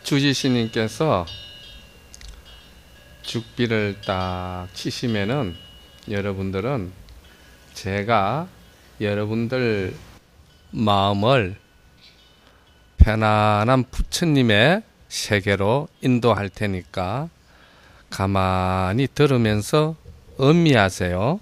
주지스님께서 죽비를 딱 치시면은 여러분들은 제가 여러분들 마음을 편안한 부처님의 세계로 인도할 테니까 가만히 들으면서 음미하세요.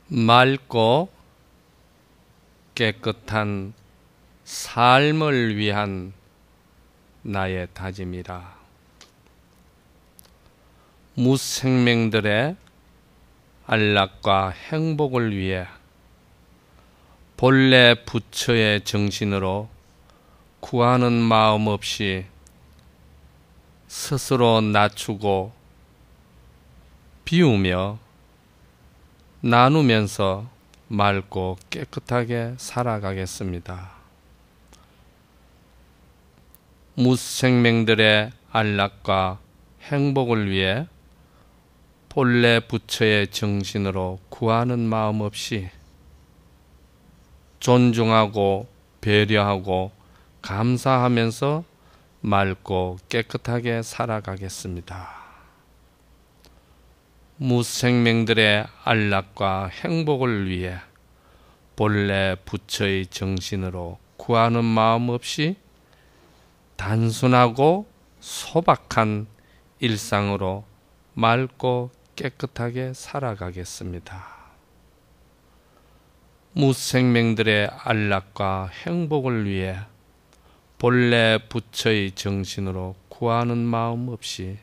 맑고 깨끗한 삶을 위한 나의 다짐이라. 무생명들의 안락과 행복을 위해 본래 부처의 정신으로 구하는 마음 없이 스스로 낮추고 비우며 나누면서 맑고 깨끗하게 살아가겠습니다. 무생명들의 안락과 행복을 위해 본래 부처의 정신으로 구하는 마음 없이 존중하고 배려하고 감사하면서 맑고 깨끗하게 살아가겠습니다. 무생명들의 안락과 행복을 위해 본래 부처의 정신으로 구하는 마음 없이 단순하고 소박한 일상으로 맑고 깨끗하게 살아가겠습니다. 무생명들의 안락과 행복을 위해 본래 부처의 정신으로 구하는 마음 없이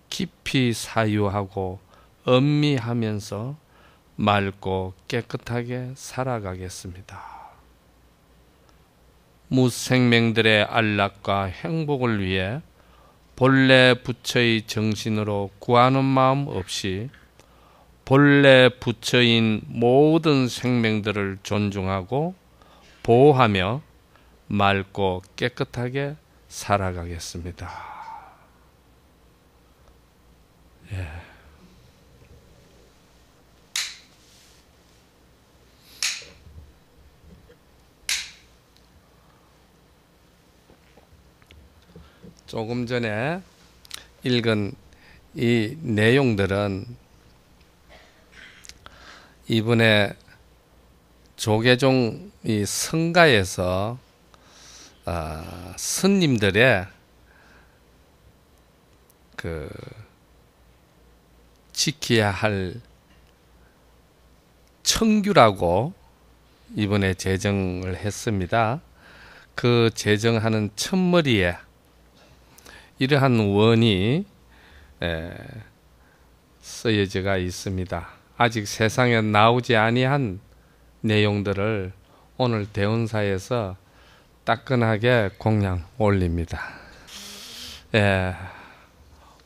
깊이 사유하고 음미하면서 맑고 깨끗하게 살아가겠습니다. 무생명들의 안락과 행복을 위해 본래 부처의 정신으로 구하는 마음 없이 본래 부처인 모든 생명들을 존중하고 보호하며 맑고 깨끗하게 살아가겠습니다. 조금 전에 읽은 이 내용들은 이번에 조계종 이 성가에서 스님들의 지켜야 할 청규라고 이번에 제정을 했습니다. 그 제정하는 첫머리에 이러한 원이 쓰여져 있습니다. 아직 세상에 나오지 아니한 내용들을 오늘 대운사에서 따끈하게 공양 올립니다.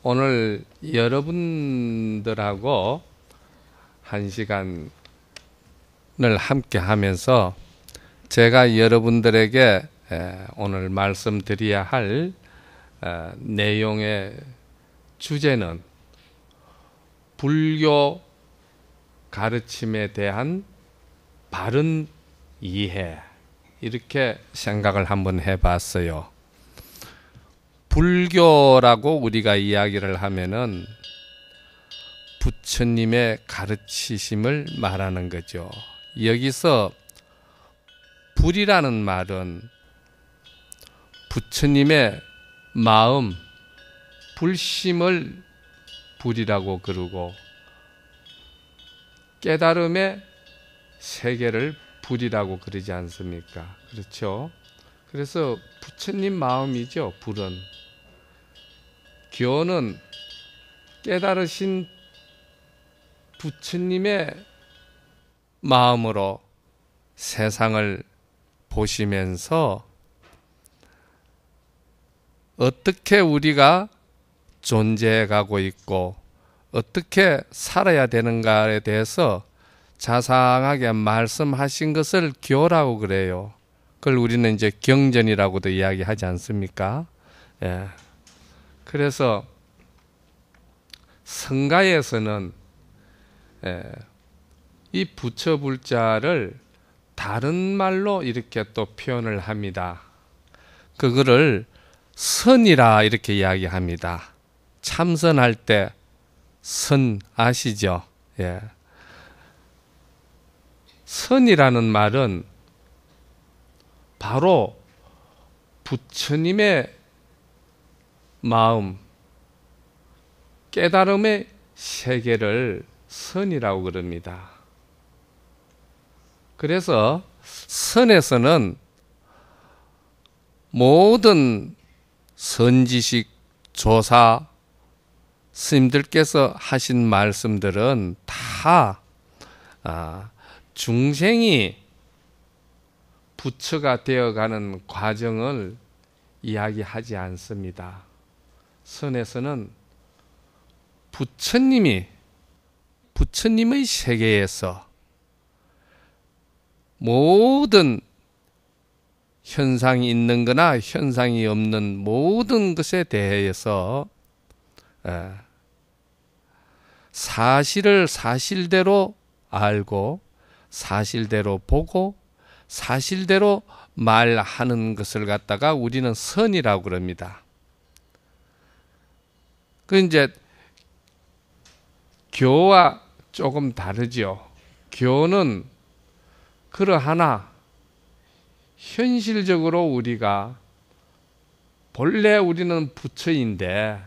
오늘 여러분들하고 한 시간을 함께 하면서 제가 여러분들에게 오늘 말씀드려야 할 내용의 주제는 불교 가르침에 대한 바른 이해, 이렇게 생각을 한번 해봤어요. 불교라고 우리가 이야기를 하면은 부처님의 가르치심을 말하는 거죠. 여기서 불이라는 말은 부처님의 마음, 불심을 불이라고 그러고 깨달음의 세계를 불이라고 그러지 않습니까? 그렇죠? 그래서 부처님 마음이죠, 불은. 교는 깨달으신 부처님의 마음으로 세상을 보시면서 어떻게 우리가 존재해 가고 있고 어떻게 살아야 되는가에 대해서 자상하게 말씀하신 것을 교라고 그래요. 그걸 우리는 이제 경전이라고도 이야기하지 않습니까? 그래서 성가에서는 이 부처 불자를 다른 말로 이렇게 또 표현을 합니다. 그거를 선이라 이렇게 이야기합니다. 참선할 때 선 아시죠? 예. 선이라는 말은 바로 부처님의 마음, 깨달음의 세계를 선이라고 그럽니다. 그래서 선에서는 모든 선지식 조사 스님들께서 하신 말씀들은 다 중생이 부처가 되어가는 과정을 이야기하지 않습니다. 선에서는 부처님의 세계에서 모든 현상이 있는 거나 현상이 없는 모든 것에 대해서 사실을 사실대로 알고 사실대로 보고 사실대로 말하는 것을 갖다가 우리는 선이라고 그럽니다. 그 이제 교와 조금 다르죠. 교는 그러하나 현실적으로 우리가 본래 우리는 부처인데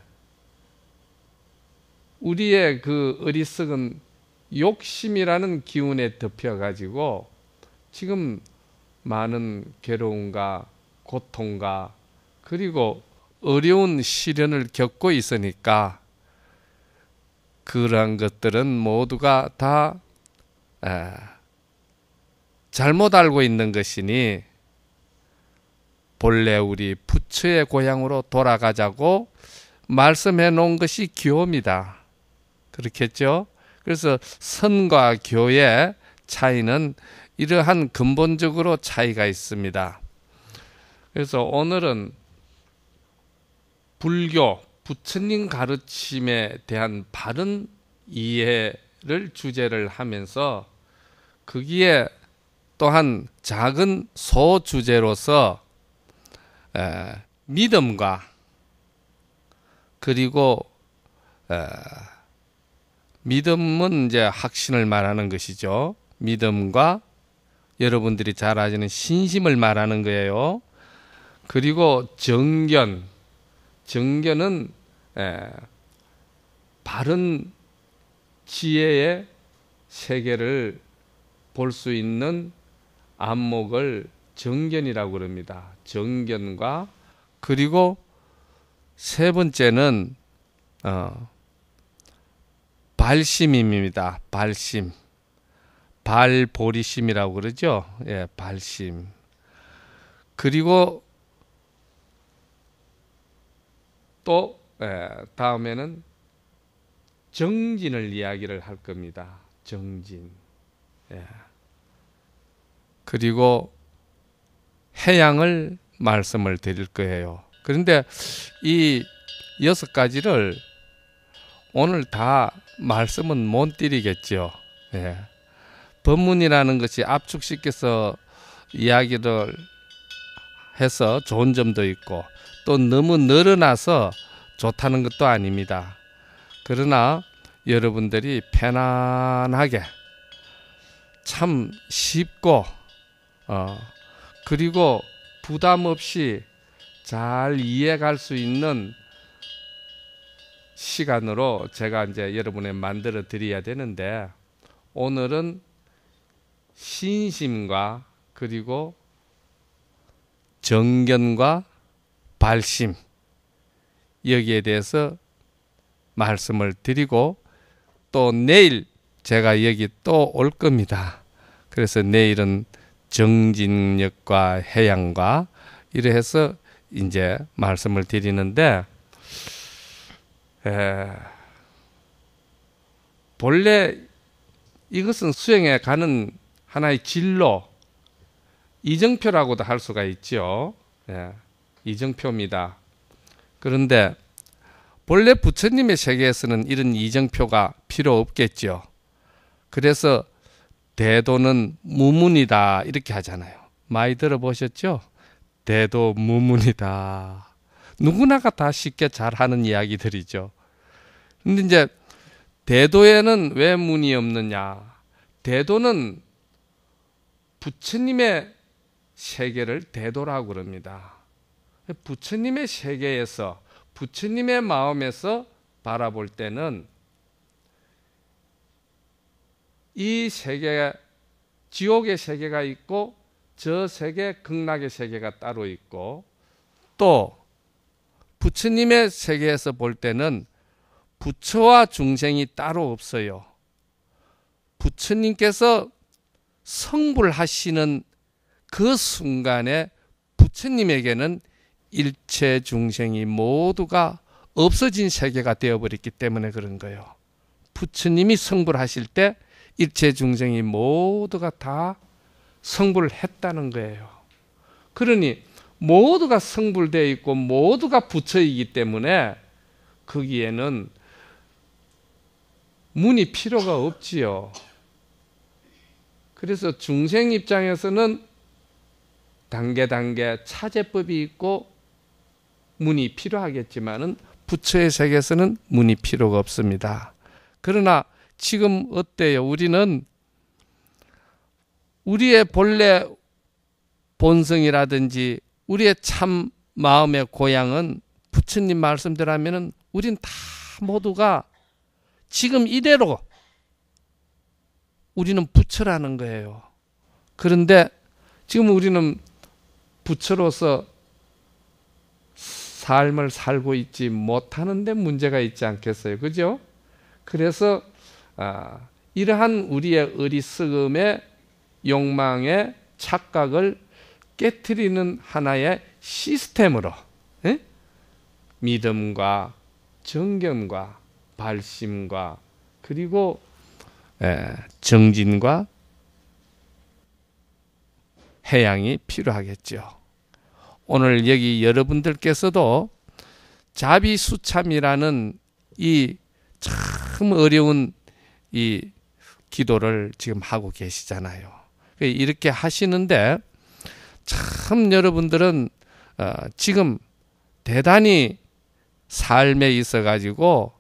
우리의 그 어리석은 욕심이라는 기운에 덮여가지고 지금 많은 괴로움과 고통과 그리고 어려운 시련을 겪고 있으니까 그러한 것들은 모두가 다 잘못 알고 있는 것이니 본래 우리 부처의 고향으로 돌아가자고 말씀해 놓은 것이 교입니다. 그렇겠죠? 그래서 선과 교의 차이는 이러한 근본적으로 차이가 있습니다. 그래서 오늘은 불교, 부처님 가르침에 대한 바른 이해를 주제를 하면서 거기에 또한 작은 소주제로서 믿음과 그리고 믿음은 이제 확신을 말하는 것이죠. 믿음과 여러분들이 잘 아시는 신심을 말하는 거예요. 그리고 정견, 정견은 바른 지혜의 세계를 볼 수 있는 안목을 정견이라고 그럽니다. 정견과 그리고 세 번째는 발심입니다. 발심. 발보리심이라고 그러죠. 예, 발심. 그리고 또 다음에는 정진을 이야기를 할 겁니다. 정진. 예. 그리고 해양을 말씀을 드릴 거예요. 그런데 이 6가지를 오늘 다 말씀은 못 드리겠죠. 예. 법문이라는 것이 압축시켜서 이야기를 해서 좋은 점도 있고 또 너무 늘어나서 좋다는 것도 아닙니다. 그러나 여러분들이 편안하게 참 쉽고 그리고 부담 없이 잘 이해할 수 있는 시간으로 제가 이제 여러분에 만들어 드려야 되는데 오늘은 신심과 그리고 정견과 발심 여기에 대해서 말씀을 드리고 또 내일 제가 여기 또 올 겁니다. 그래서 내일은 정진력과 해양과 이래서 이제 말씀을 드리는데 본래 이것은 수행해 가는 하나의 진로 이정표라고도 할 수가 있죠. 예, 이정표입니다. 그런데 본래 부처님의 세계에서는 이런 이정표가 필요 없겠죠. 그래서 대도는 무문이다 이렇게 하잖아요. 많이 들어보셨죠? 대도 무문이다. 누구나가 다 쉽게 잘하는 이야기들이죠. 근데 이제 대도에는 왜 문이 없느냐? 대도는 부처님의 세계를 대도라고 그럽니다. 부처님의 세계에서 부처님의 마음에서 바라볼 때는 이 세계, 지옥의 세계가 있고 저 세계, 극락의 세계가 따로 있고, 또 부처님의 세계에서 볼 때는 부처와 중생이 따로 없어요. 부처님께서 성불하시는 그 순간에 부처님에게는 일체 중생이 모두가 없어진 세계가 되어버렸기 때문에 그런 거예요. 부처님이 성불하실 때 일체 중생이 모두가 다 성불을 했다는 거예요. 그러니 모두가 성불되어 있고 모두가 부처이기 때문에 거기에는 문이 필요가 없지요. 그래서 중생 입장에서는 단계 차제법이 있고 문이 필요하겠지만은 부처의 세계에서는 문이 필요가 없습니다. 그러나 지금 어때요? 우리는 우리의 본래 본성이라든지 우리의 참 마음의 고향은 부처님 말씀대로 하면은 우린 다 모두가 지금 이대로 우리는 부처라는 거예요. 그런데 지금 우리는 부처로서 삶을 살고 있지 못하는 데 문제가 있지 않겠어요? 그죠? 그래서 이러한 우리의 어리석음의 욕망의 착각을 깨트리는 하나의 시스템으로 믿음과 정견과 발심과 그리고 정진과 해양이 필요하겠죠. 오늘 여기 여러분들께서도 자비수참이라는 이 참 어려운 이 기도를 지금 하고 계시잖아요. 이렇게 하시는데 참 여러분들은 지금 대단히 삶에 있어 가지고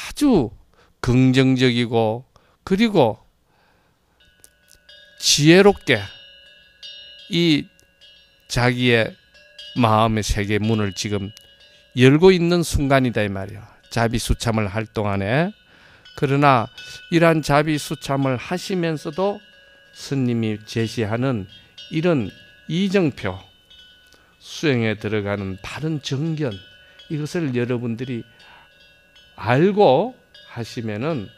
아주 긍정적이고 그리고 지혜롭게 이 자기의 마음의 세계 문을 지금 열고 있는 순간이다 이 말이에요. 자비수참을 할 동안에. 그러나 이러한 자비수참을 하시면서도 스님이 제시하는 이런 이정표, 수행에 들어가는 바른 정견, 이것을 여러분들이 알고 하시면은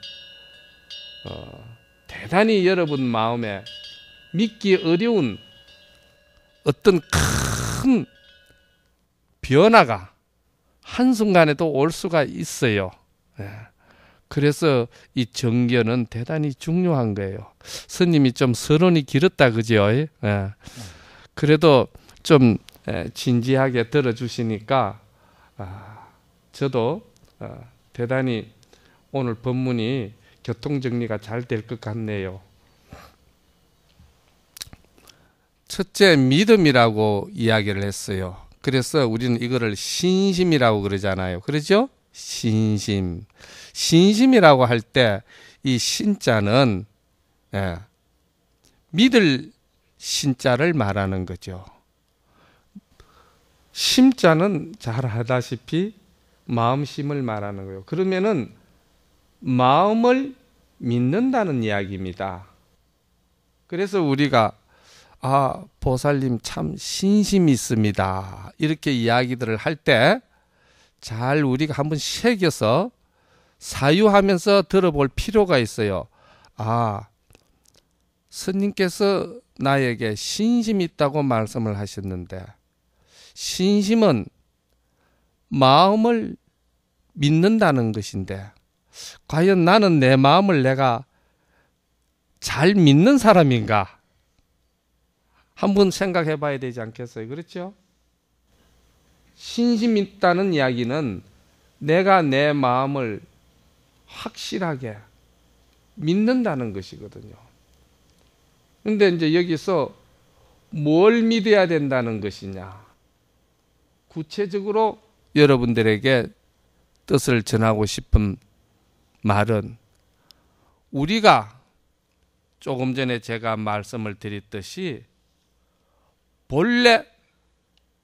대단히 여러분 마음에 믿기 어려운 어떤 큰 변화가 한순간에도 올 수가 있어요. 그래서 이 정견은 대단히 중요한 거예요. 스님이 좀 서론이 길었다 그죠? 그래도 좀 진지하게 들어주시니까 저도 대단히 오늘 법문이 교통정리가 잘 될 것 같네요. 첫째, 믿음이라고 이야기를 했어요. 그래서 우리는 이거를 신심이라고 그러잖아요. 그러죠? 신심. 신심이라고 할 때 이 신자는 믿을 신자를 말하는 거죠. 심자는 잘 알다시피 마음심을 말하는 거예요. 그러면은 마음을 믿는다는 이야기입니다. 그래서 우리가 보살님 참 신심이 있습니다. 이렇게 이야기들을 할 때 잘 우리가 한번 새겨서 사유하면서 들어볼 필요가 있어요. 스님께서 나에게 신심이 있다고 말씀을 하셨는데 신심은 마음을 믿는다는 것인데 과연 나는 내 마음을 내가 잘 믿는 사람인가? 한번 생각해 봐야 되지 않겠어요? 그렇죠? 신심 있다는 이야기는 내가 내 마음을 확실하게 믿는다는 것이거든요. 근데 이제 여기서 뭘 믿어야 된다는 것이냐? 구체적으로 여러분들에게 뜻을 전하고 싶은 말은, 우리가 조금 전에 제가 말씀을 드렸듯이 본래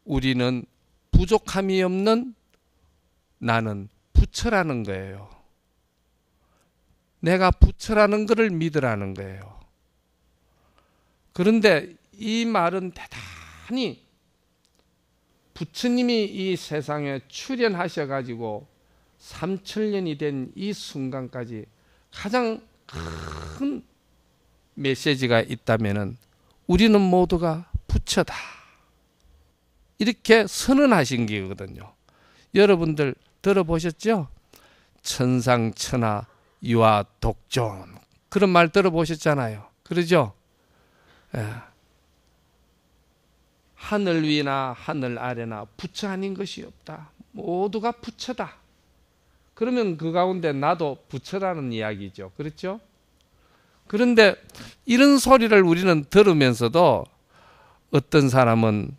우리는 부족함이 없는 나는 부처라는 거예요. 내가 부처라는 것을 믿으라는 거예요. 그런데 이 말은 대단히 부처님이 이 세상에 출현하셔가지고 3000년이 된 이 순간까지 가장 큰 메시지가 있다면은 우리는 모두가 부처다, 이렇게 선언하신 게거든요. 여러분들 들어보셨죠? 천상천하 유아 독존, 그런 말 들어보셨잖아요. 그러죠? 예. 하늘 위나 하늘 아래나 부처 아닌 것이 없다. 모두가 부처다. 그러면 그 가운데 나도 부처라는 이야기죠. 그렇죠? 그런데 이런 소리를 우리는 들으면서도 어떤 사람은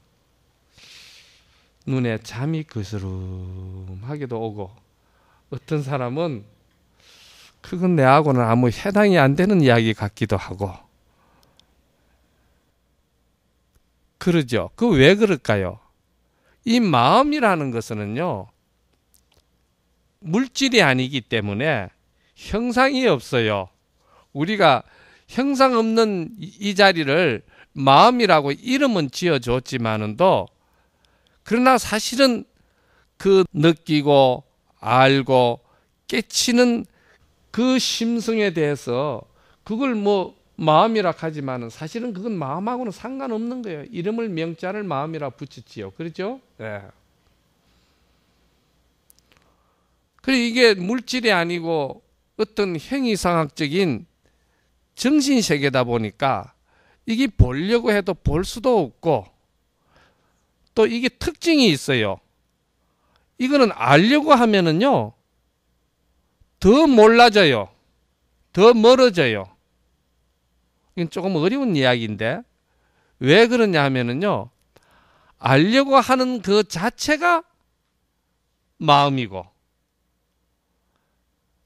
눈에 잠이 그스름하게도 오고, 어떤 사람은 그건 내하고는 아무 해당이 안 되는 이야기 같기도 하고, 그러죠. 그 왜 그럴까요? 이 마음이라는 것은요, 물질이 아니기 때문에 형상이 없어요. 우리가 형상 없는 이 자리를 마음이라고 이름은 지어줬지만은도, 그러나 사실은 그 느끼고 알고 깨치는 그 심성에 대해서 그걸 뭐 마음이라 하지만은 사실은 그건 마음하고는 상관없는 거예요. 이름을 명자를 마음이라 붙였지요. 그렇죠? 네. 그리고 이게 물질이 아니고 어떤 행위상학적인 정신세계다 보니까 이게 보려고 해도 볼 수도 없고, 또 이게 특징이 있어요. 이거는 알려고 하면은요, 더 몰라져요. 더 멀어져요. 이건 조금 어려운 이야기인데, 왜 그러냐 하면은요, 알려고 하는 그 자체가 마음이고,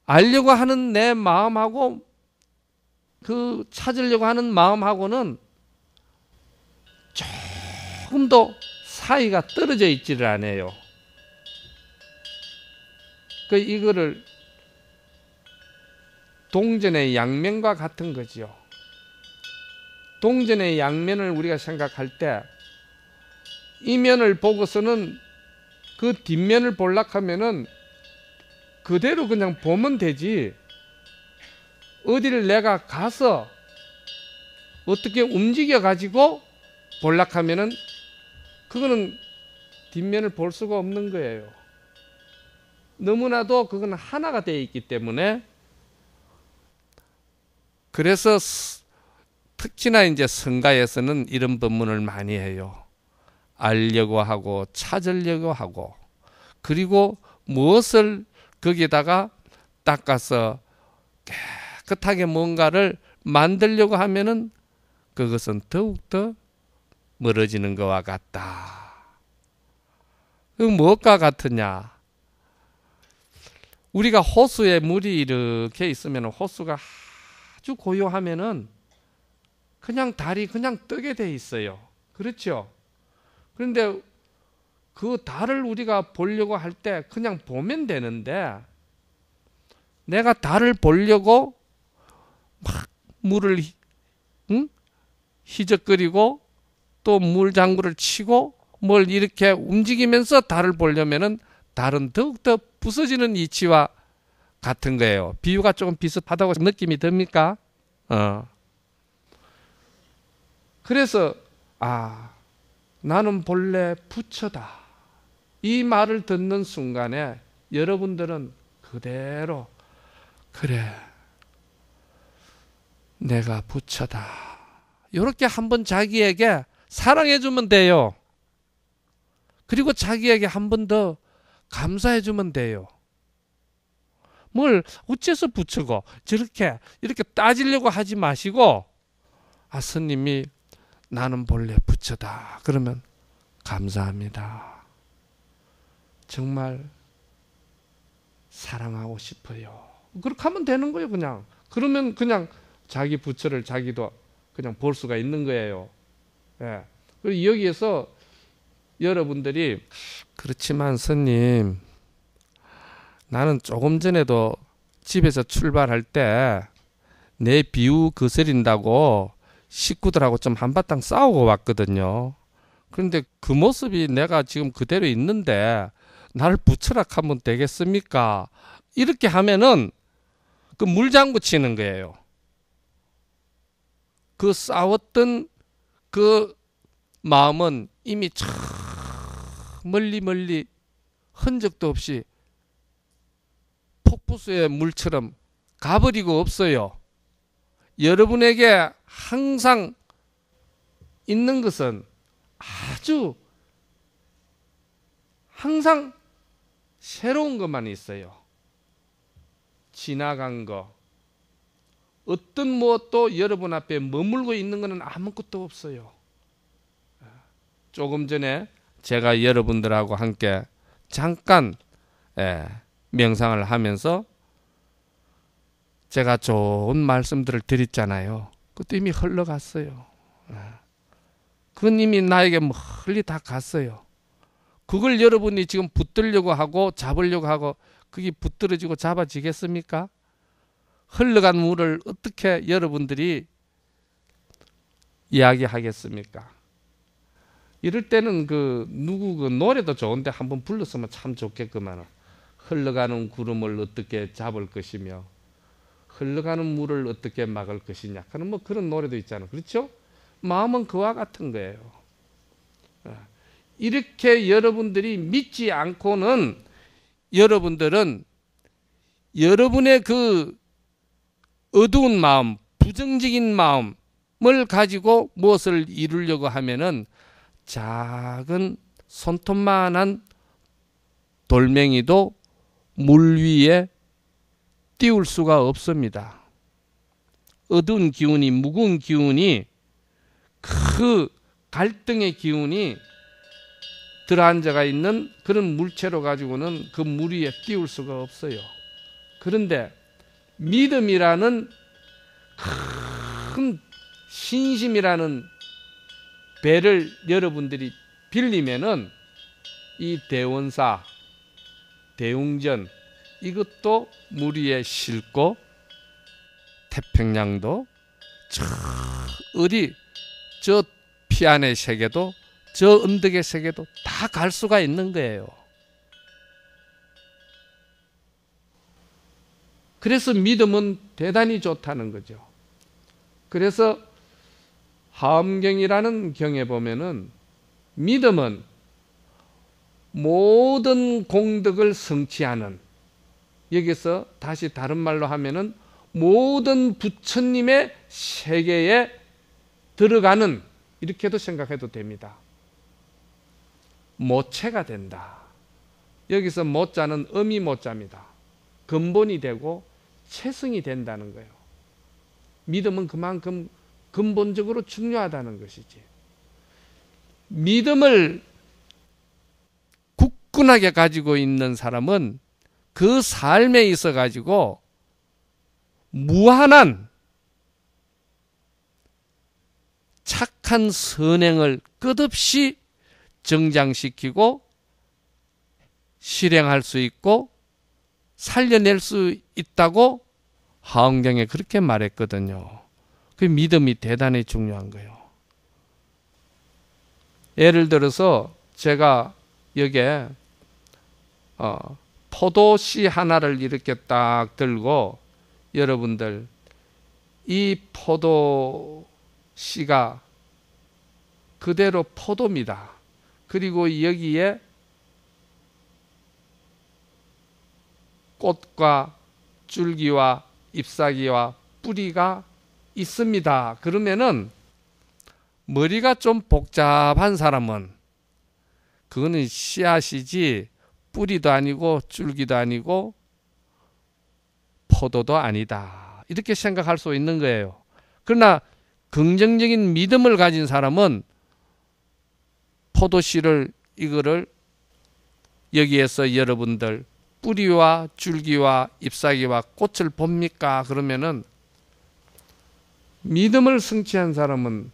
알려고 하는 내 마음하고 그 찾으려고 하는 마음하고는 조금도 사이가 떨어져 있지를 않아요. 그 이거를 동전의 양면과 같은 거지요. 동전의 양면을 우리가 생각할 때, 이면을 보고서는 그 뒷면을 보려고 하면은 그대로 그냥 보면 되지, 어디를 내가 가서 어떻게 움직여 가지고 보려고 하면은 그거는 뒷면을 볼 수가 없는 거예요. 너무나도 그건 하나가 되어 있기 때문에. 그래서 특히나 이제 성가에서는 이런 법문을 많이 해요. 알려고 하고 찾으려고 하고, 그리고 무엇을 거기다가 닦아서 깨끗하게 뭔가를 만들려고 하면은 그것은 더욱더 멀어지는 것과 같다. 그 무엇과 같으냐? 우리가 호수에 물이 이렇게 있으면, 호수가 아주 고요하면은 그냥 달이 그냥 뜨게 돼 있어요. 그렇죠? 그런데 그 달을 우리가 보려고 할 때 그냥 보면 되는데, 내가 달을 보려고 막 물을 희적거리고 또 물장구를 치고 뭘 이렇게 움직이면서 달을 보려면은 달은 더욱더 부서지는 이치와 같은 거예요. 비유가 조금 비슷하다고 느낌이 듭니까? 그래서 나는 본래 부처다, 이 말을 듣는 순간에 여러분들은 그대로, 그래, 내가 부처다, 이렇게 한번 자기에게 사랑해 주면 돼요. 그리고 자기에게 한 번 더 감사해 주면 돼요. 뭘 어째서 붙이고 저렇게 이렇게 따지려고 하지 마시고, 아, 스님이 나는 본래 부처다 그러면 감사합니다. 정말 사랑하고 싶어요. 그렇게 하면 되는 거예요. 그냥 그러면 그냥 자기 부처를 자기도 그냥 볼 수가 있는 거예요. 예. 그리고 여기에서 여러분들이 그렇지만 스님, 나는 조금 전에도 집에서 출발할 때 내 비유 거스린다고 식구들하고 좀 한바탕 싸우고 왔거든요. 그런데 그 모습이 내가 지금 그대로 있는데 나를 부처락하면 되겠습니까? 이렇게 하면은 그 물장구 치는 거예요. 그 싸웠던 그 마음은 이미 참 멀리 흔적도 없이 폭포수의 물처럼 가버리고 없어요. 여러분에게 항상 있는 것은 아주 항상 새로운 것만 있어요. 지나간 거, 어떤 무엇도 여러분 앞에 머물고 있는 것은 아무것도 없어요. 조금 전에 제가 여러분들하고 함께 잠깐 명상을 하면서 제가 좋은 말씀들을 드렸잖아요. 그것도 이미 흘러갔어요. 그건 이미 나에게 멀리 다 갔어요. 그걸 여러분이 지금 붙들려고 하고 잡으려고 하고 그게 붙들어지고 잡아지겠습니까? 흘러간 물을 어떻게 여러분들이 이야기하겠습니까? 이럴 때는 누구 노래도 좋은데 한번 불렀으면 참 좋겠구만. 흘러가는 구름을 어떻게 잡을 것이며 흘러가는 물을 어떻게 막을 것이냐 하는 뭐 그런 노래도 있잖아요. 그렇죠? 마음은 그와 같은 거예요. 이렇게 여러분들이 믿지 않고는 여러분들은 여러분의 그 어두운 마음, 부정적인 마음을 가지고 무엇을 이루려고 하면은 작은 손톱만한 돌멩이도 물 위에 띄울 수가 없습니다. 어두운 기운이, 무거운 기운이, 그 갈등의 기운이 들어앉아가 있는 그런 물체로 가지고는 그 물 위에 띄울 수가 없어요. 그런데 믿음이라는 큰 신심이라는 배를 여러분들이 빌리면은 이 대원사, 대웅전 이것도 물 위에 싣고 태평양도 저 피안의 세계도 저 언덕의 세계도 다 갈 수가 있는 거예요. 그래서 믿음은 대단히 좋다는 거죠. 그래서 하엄경이라는 경에 보면은 믿음은 모든 공덕을 성취하는, 여기서 다시 다른 말로 하면은 모든 부처님의 세계에 들어가는, 이렇게도 생각해도 됩니다. 모체가 된다. 여기서 모자는 어미 모자입니다. 근본이 되고 체성이 된다는 거예요. 믿음은 그만큼 근본적으로 중요하다는 것이지. 믿음을 굳건하게 가지고 있는 사람은 그 삶에 있어 가지고 무한한 착한 선행을 끝없이 정장시키고 실행할 수 있고 살려낼 수 있다고 하엄경에 그렇게 말했거든요. 그 믿음이 대단히 중요한 거예요. 예를 들어서 제가 여기에 포도씨 하나를 이렇게 딱 들고 여러분들 이 포도씨가 그대로 포도입니다. 그리고 여기에 꽃과 줄기와 잎사귀와 뿌리가 있습니다. 그러면은 머리가 좀 복잡한 사람은 그거는 씨앗이지 뿌리도 아니고 줄기도 아니고 포도도 아니다. 이렇게 생각할 수 있는 거예요. 그러나 긍정적인 믿음을 가진 사람은 포도씨를 이거를 여기에서 여러분들 뿌리와 줄기와 잎사귀와 꽃을 봅니까? 그러면은 믿음을 성취한 사람은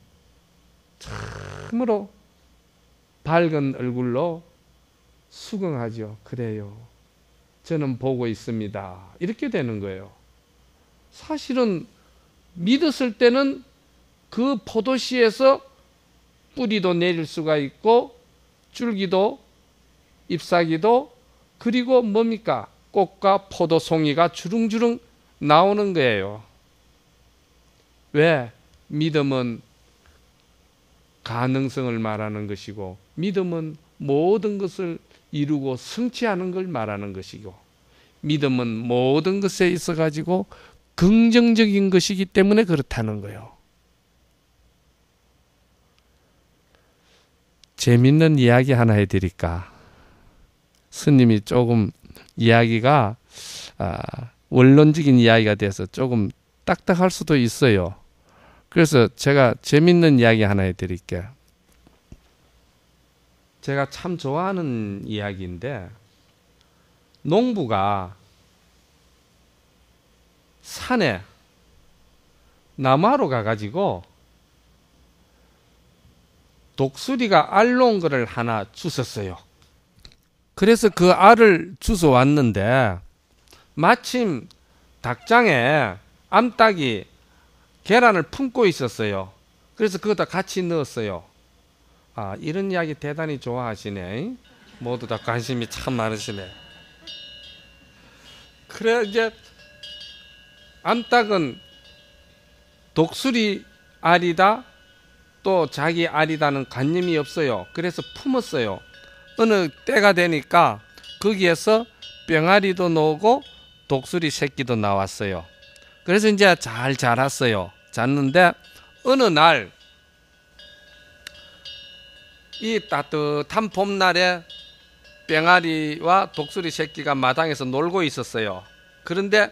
참으로 밝은 얼굴로 수긍하죠. 그래요. 저는 보고 있습니다. 이렇게 되는 거예요. 사실은 믿었을 때는 그 포도씨에서 뿌리도 내릴 수가 있고 줄기도 잎사귀도 그리고 뭡니까? 꽃과 포도송이가 주릉주릉 나오는 거예요. 왜? 믿음은 가능성을 말하는 것이고 믿음은 모든 것을 이루고 성취하는 걸 말하는 것이고 믿음은 모든 것에 있어 가지고 긍정적인 것이기 때문에 그렇다는 거예요. 재밌는 이야기 하나 해드릴까? 스님이 조금 이야기가 원론적인 이야기가 돼서 조금 딱딱할 수도 있어요. 그래서 제가 재밌는 이야기 하나 해드릴게요. 제가 참 좋아하는 이야기인데 농부가 산에 나무하러 가가지고 독수리가 알 놓은 거를 하나 주웠어요. 그래서 그 알을 주워 왔는데 마침 닭장에 암탉이 계란을 품고 있었어요. 그래서 그거다 같이 넣었어요. 이런 이야기 대단히 좋아하시네. 모두 다 관심이 참 많으시네. 그래 이제 암탉은 독수리 알이다 또 자기 알이다는 관념이 없어요. 그래서 품었어요. 어느 때가 되니까 거기에서 병아리도 나오고 독수리 새끼도 나왔어요. 그래서 이제 잘 자랐어요. 잤는데 어느 날 이 따뜻한 봄날에 병아리와 독수리 새끼가 마당에서 놀고 있었어요. 그런데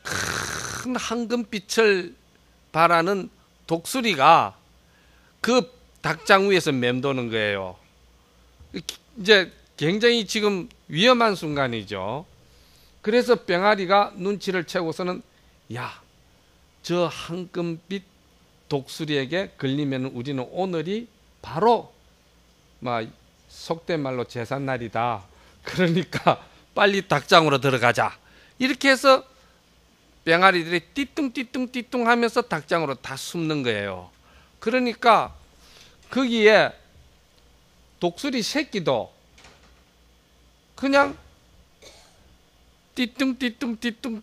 큰 황금빛을 발하는 독수리가 그 닭장 위에서 맴도는 거예요. 이제 굉장히 지금 위험한 순간이죠. 그래서 병아리가 눈치를 채고서는 저 황금빛 독수리에게 걸리면 우리는 오늘이 바로 속된 말로 제삿날이다. 그러니까 빨리 닭장으로 들어가자. 이렇게 해서 병아리들이 띠뚱띠뚱 하면서 닭장으로 다 숨는 거예요. 그러니까 거기에 독수리 새끼도 그냥 띠뚱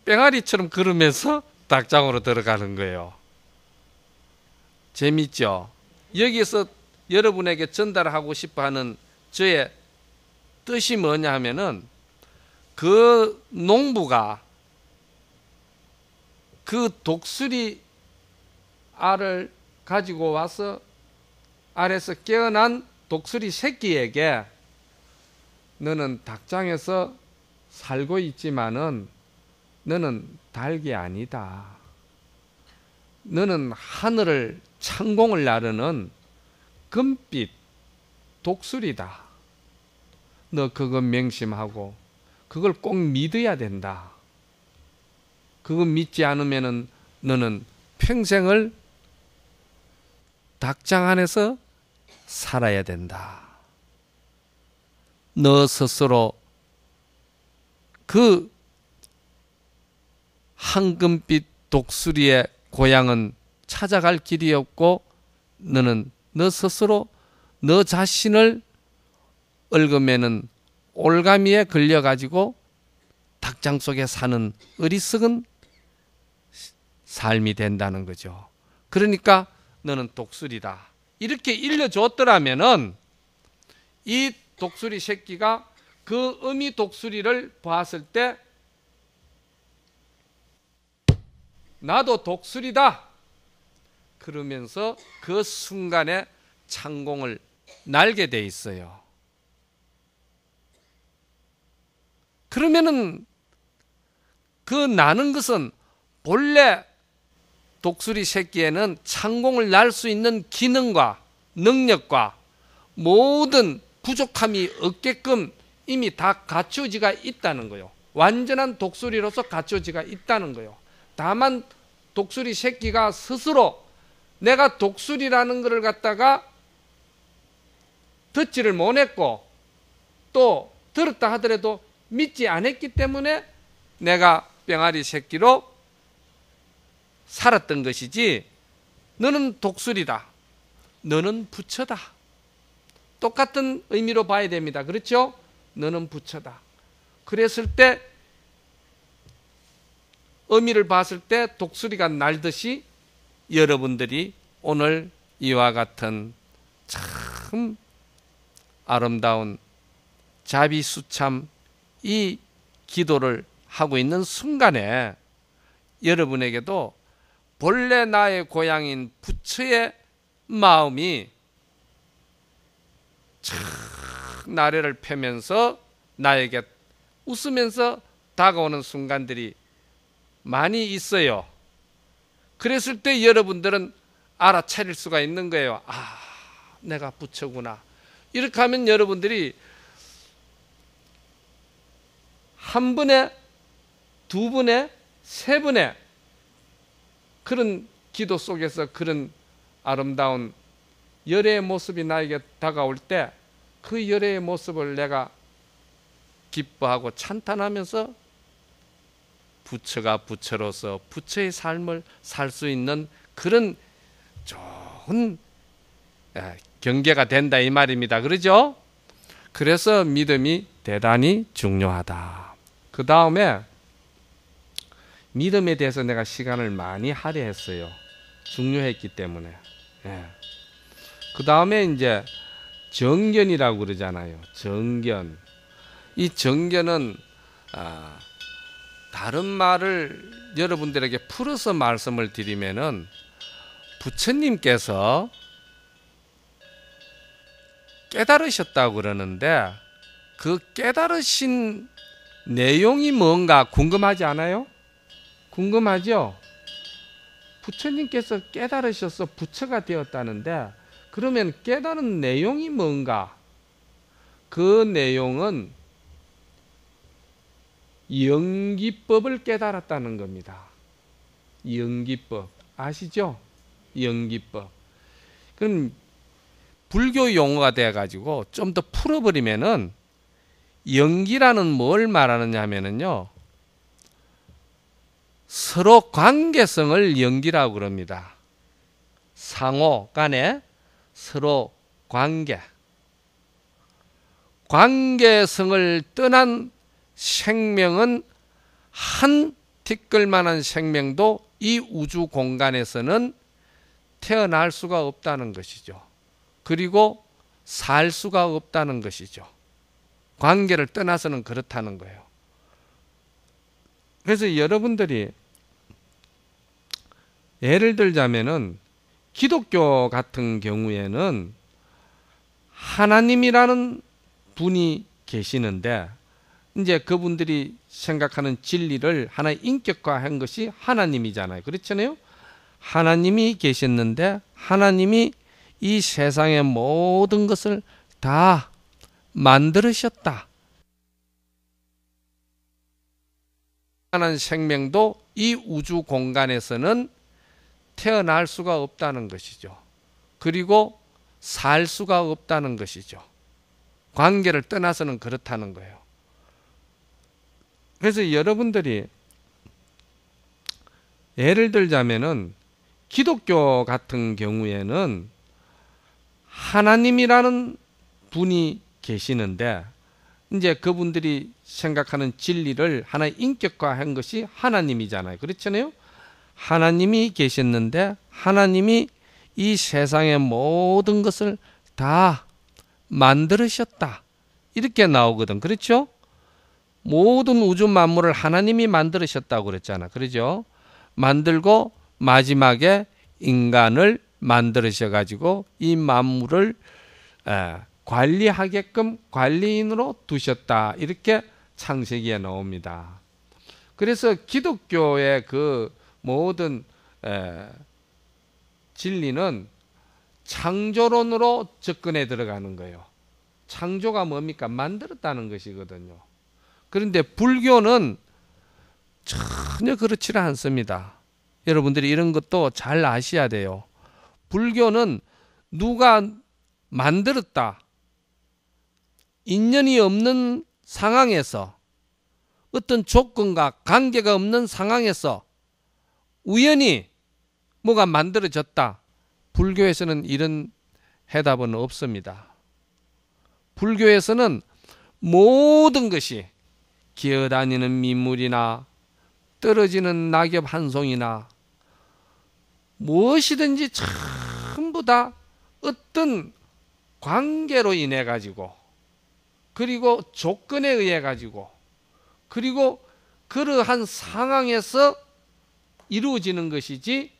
병아리처럼 걸으면서 닭장으로 들어가는 거예요. 재밌죠? 여기서 여러분에게 전달하고 싶어 하는 저의 뜻이 뭐냐 하면은 그 농부가 그 독수리 알을 가지고 와서 알에서 깨어난 독수리 새끼에게 너는 닭장에서 살고 있지만은 너는 닭이 아니다. 너는 하늘을 창공을 나르는 금빛 독수리다. 너 그거 명심하고 그걸 꼭 믿어야 된다. 그거 믿지 않으면은 너는 평생을 닭장 안에서 살아야 된다. 너 스스로 그 황금빛 독수리의 고향은 찾아갈 길이 없고 너는 너 스스로 너 자신을 얽으면은 올가미에 걸려가지고 닭장 속에 사는 어리석은 삶이 된다는 거죠. 그러니까 너는 독수리다. 이렇게 일러줬더라면은 이 독수리 새끼가 그 어미 독수리를 봤을 때 나도 독수리다. 그러면서 그 순간에 창공을 날게 돼 있어요. 그러면은 그 나는 것은 본래 독수리 새끼에는 창공을 날 수 있는 기능과 능력과 모든 부족함이 없게끔 이미 다 갖춰지가 있다는 거예요. 완전한 독수리로서 갖춰지가 있다는 거예요. 다만 독수리 새끼가 스스로 내가 독수리라는 것을 갖다가 듣지를 못했고 또 들었다 하더라도 믿지 않았기 때문에 내가 병아리 새끼로 살았던 것이지, 너는 독수리다, 너는 부처다, 똑같은 의미로 봐야 됩니다. 그렇죠? 너는 부처다. 그랬을 때 의미를 봤을 때 독수리가 날듯이 여러분들이 오늘 이와 같은 참 아름다운 자비수참 이 기도를 하고 있는 순간에 여러분에게도 본래 나의 고향인 부처의 마음이 착 나래를 펴면서 나에게 웃으면서 다가오는 순간들이 많이 있어요. 그랬을 때 여러분들은 알아차릴 수가 있는 거예요. 아, 내가 부처구나. 이렇게 하면 여러분들이 한 번에, 두 번에, 세 번에 그런 기도 속에서 그런 아름다운 열애의 모습이 나에게 다가올 때 그 열애의 모습을 내가 기뻐하고 찬탄하면서 부처가 부처로서 부처의 삶을 살 수 있는 그런 좋은 경계가 된다 이 말입니다. 그러죠? 그래서 믿음이 대단히 중요하다. 그 다음에 믿음에 대해서 내가 시간을 많이 할애했어요. 중요했기 때문에. 그 다음에 이제 정견이라고 그러잖아요. 정견. 이 정견은 다른 말을 여러분들에게 풀어서 말씀을 드리면은 부처님께서 깨달으셨다고 그러는데 그 깨달으신 내용이 뭔가 궁금하지 않아요? 궁금하죠? 부처님께서 깨달으셔서 부처가 되었다는데 그러면 깨달은 내용이 뭔가? 그 내용은 영기법을 깨달았다는 겁니다. 영기법 아시죠? 영기법. 그럼 불교 용어가 돼가지고 좀 더 풀어버리면은 영기라는 뭘 말하느냐 하면은요, 서로 관계성을 영기라고 그럽니다. 상호 간에 서로 관계성을 떠난 생명은 한 티끌만한 생명도 이 우주 공간에서는 태어날 수가 없다는 것이죠. 그리고 살 수가 없다는 것이죠. 관계를 떠나서는 그렇다는 거예요. 그래서 여러분들이 예를 들자면은 기독교 같은 경우에는 하나님이라는 분이 계시는데 이제 그분들이 생각하는 진리를 하나의 인격화한 것이 하나님이잖아요. 그렇잖아요. 하나님이 계셨는데 하나님이 이 세상의 모든 것을 다 만들으셨다. 하나님 생명도 이 우주 공간에서는 태어날 수가 없다는 것이죠. 그리고 살 수가 없다는 것이죠. 관계를 떠나서는 그렇다는 거예요. 그래서 여러분들이 예를 들자면은 기독교 같은 경우에는 하나님이라는 분이 계시는데 이제 그분들이 생각하는 진리를 하나의 인격화한 것이 하나님이잖아요. 그렇잖아요. 하나님이 계셨는데 하나님이 이 세상의 모든 것을 다 만들으셨다. 이렇게 나오거든. 그렇죠? 모든 우주 만물을 하나님이 만들으셨다고 그랬잖아. 그렇죠? 만들고 마지막에 인간을 만들으셔가지고 이 만물을 관리하게끔 관리인으로 두셨다. 이렇게 창세기에 나옵니다. 그래서 기독교의 그 모든 진리는 창조론으로 접근해 들어가는 거예요. 창조가 뭡니까? 만들었다는 것이거든요. 그런데 불교는 전혀 그렇지 않습니다. 여러분들이 이런 것도 잘 아셔야 돼요. 불교는 누가 만들었다, 인연이 없는 상황에서, 어떤 조건과 관계가 없는 상황에서 우연히 뭐가 만들어졌다. 불교에서는 이런 해답은 없습니다. 불교에서는 모든 것이 기어다니는 민물이나 떨어지는 낙엽 한 송이나 무엇이든지 전부 다 어떤 관계로 인해 가지고, 그리고 조건에 의해 가지고, 그리고 그러한 상황에서 이루어지는 것이지,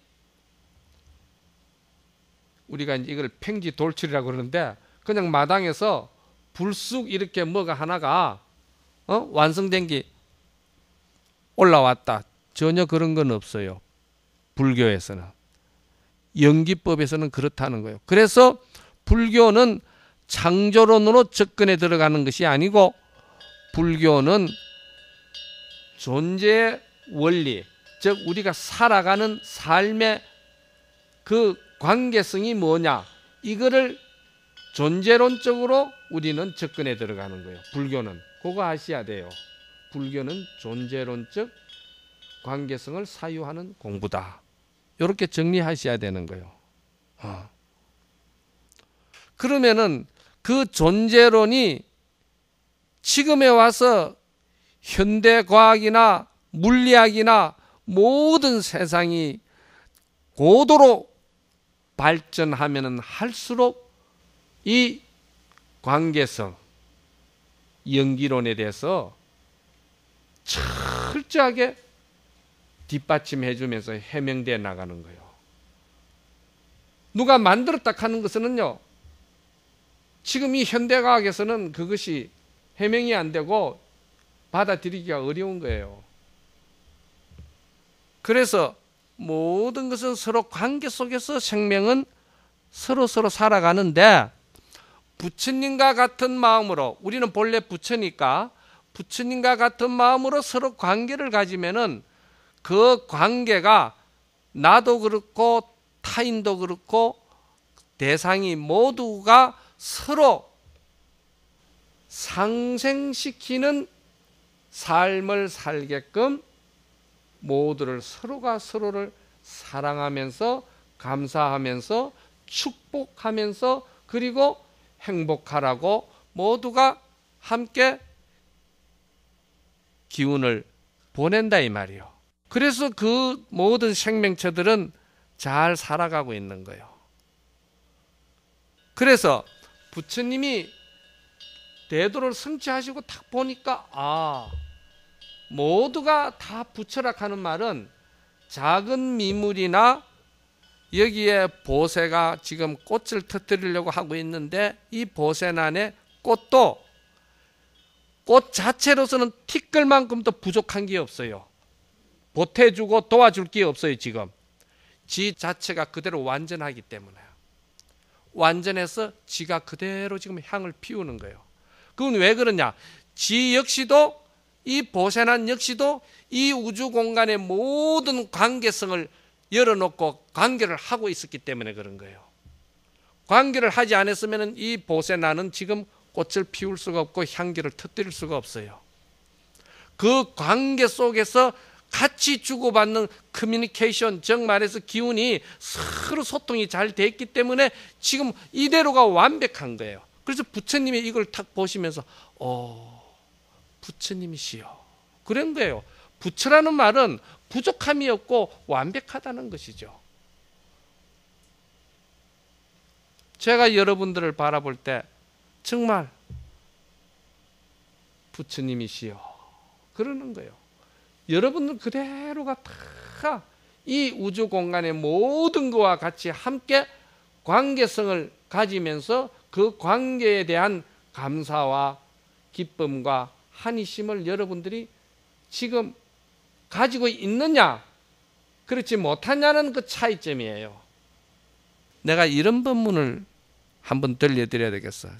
우리가 이걸 팽지 돌출이라고 그러는데, 그냥 마당에서 불쑥 이렇게 뭐가 하나가 완성된 게 올라왔다. 전혀 그런 건 없어요. 불교에서는. 연기법에서는 그렇다는 거예요. 그래서 불교는 창조론으로 접근해 들어가는 것이 아니고, 불교는 존재의 원리, 즉 우리가 살아가는 삶의 그 관계성이 뭐냐, 이거를 존재론적으로 우리는 접근해 들어가는 거예요. 불교는. 그거 아셔야 돼요. 불교는 존재론적 관계성을 사유하는 공부다. 이렇게 정리하셔야 되는 거예요. 그러면은 그 존재론이 지금에 와서 현대과학이나 물리학이나 모든 세상이 고도로 발전하면은 할수록 이 관계성, 연기론에 대해서 철저하게 뒷받침해 주면서 해명되어 나가는 거예요. 누가 만들었다 하는 것은요, 지금 이 현대과학에서는 그것이 해명이 안 되고 받아들이기가 어려운 거예요. 그래서 모든 것은 서로 관계 속에서 생명은 서로 살아가는데, 부처님과 같은 마음으로, 우리는 본래 부처니까 부처님과 같은 마음으로 서로 관계를 가지면은 그 관계가 나도 그렇고 타인도 그렇고 대상이 모두가 서로 상생시키는 삶을 살게끔 모두를, 서로가 서로를 사랑하면서 감사하면서 축복하면서 그리고 행복하라고 모두가 함께 기운을 보낸다 이 말이요. 그래서 그 모든 생명체들은 잘 살아가고 있는 거예요. 그래서 부처님이 대도를 성취하시고 딱 보니까 모두가 다 부처라고 하는 말은 작은 미물이나 여기에 보새가 지금 꽃을 터뜨리려고 하고 있는데, 이 보새난의 꽃도 꽃 자체로서는 티끌만큼도 부족한 게 없어요. 보태주고 도와줄 게 없어요. 지금 지 자체가 그대로 완전하기 때문에, 완전해서 지가 그대로 지금 향을 피우는 거예요. 그건 왜 그러냐, 지 역시도, 이 보새난 역시도 이 우주 공간의 모든 관계성을 열어놓고 관계를 하고 있었기 때문에 그런 거예요. 관계를 하지 않았으면 이 보새난은 지금 꽃을 피울 수가 없고 향기를 터뜨릴 수가 없어요. 그 관계 속에서 같이 주고받는 커뮤니케이션, 즉 말해서 기운이 서로 소통이 잘 돼 있기 때문에 지금 이대로가 완벽한 거예요. 그래서 부처님이 이걸 탁 보시면서 부처님이시여, 그런 거예요. 부처라는 말은 부족함이 없고 완벽하다는 것이죠. 제가 여러분들을 바라볼 때 정말 부처님이시여 그러는 거예요. 여러분들 그대로가 다 이 우주 공간의 모든 것과 같이 함께 관계성을 가지면서 그 관계에 대한 감사와 기쁨과 한이심을 여러분들이 지금 가지고 있느냐, 그렇지 못하냐는 그 차이점이에요. 내가 이런 본문을 한번 들려드려야 되겠어.